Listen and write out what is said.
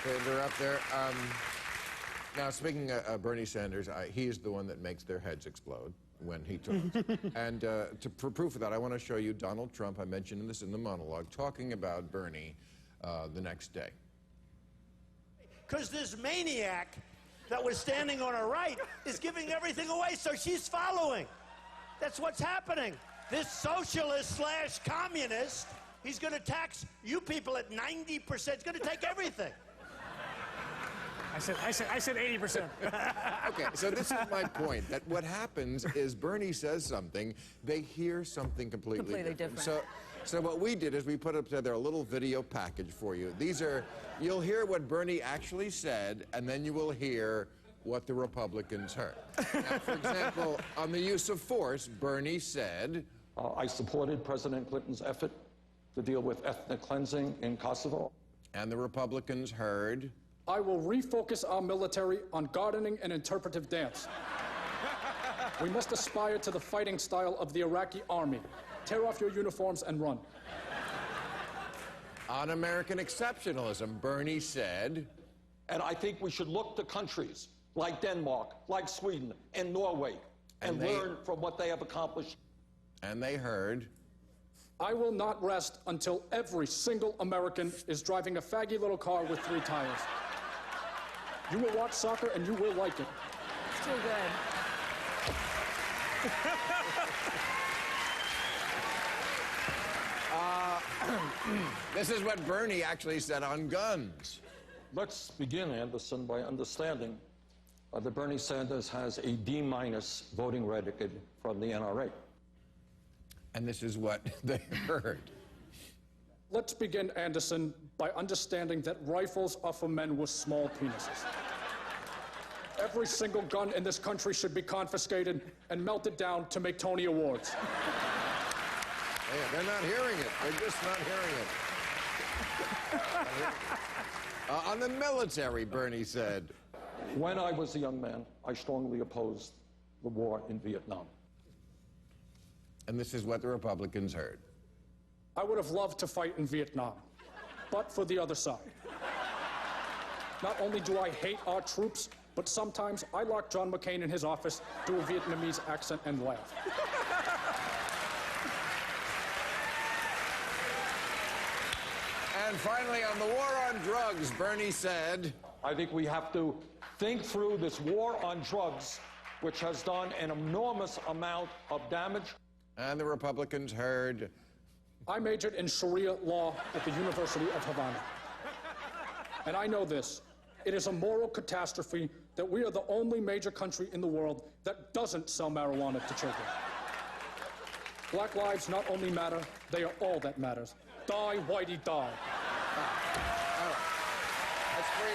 to interrupt there. Now, speaking of Bernie Sanders, he is the one that makes their heads explode when he talks. And for proof of that, I want to show you Donald Trump, I mentioned this in the monologue, talking about Bernie the next day. Because this maniac that was standing on her right is giving everything away, so she's following. That's what's happening. This socialist / communist, he's going to tax you people at 90%. He's going to take everything. I said 80%. Okay, so this is my point, that what happens is Bernie says something, they hear something completely different. So what we did is we put up together a little video package for you. You'll hear what Bernie actually said, and then you will hear what the Republicans heard. Now, for example, on the use of force, Bernie said, I supported President Clinton's effort to deal with ethnic cleansing in Kosovo. And the Republicans heard, I will refocus our military on gardening and interpretive dance. We must aspire to the fighting style of the Iraqi army. Tear off your uniforms and run. On American exceptionalism, Bernie said, and I think we should look to countries like Denmark, like Sweden, and Norway, and learn from what they have accomplished. And they heard, I will not rest until every single American is driving a faggy little car with 3 tires. You will watch soccer and you will like it. It's too good. This is what Bernie actually said on guns. Let's begin, Anderson, by understanding that Bernie Sanders has a D- voting record from the NRA. And this is what they heard. Let's begin, Anderson, by understanding that rifles are for men with small penises. Every single gun in this country should be confiscated and melted down to make Tony Awards. Hey, they're not hearing it. They're just not hearing it. On the military, Bernie said, when I was a young man, I strongly opposed the war in Vietnam. And this is what the Republicans heard. I would have loved to fight in Vietnam, but for the other side. Not only do I hate our troops, but sometimes I lock John McCain in his office, do a Vietnamese accent, and laugh. And finally, on the war on drugs, Bernie said, I think we have to think through this war on drugs, which has done an enormous amount of damage. And the Republicans heard, I majored in Sharia law at the University of Havana. And I know this. It is a moral catastrophe that we are the only major country in the world that doesn't sell marijuana to children. Black lives not only matter, they are all that matters. Die, whitey, die.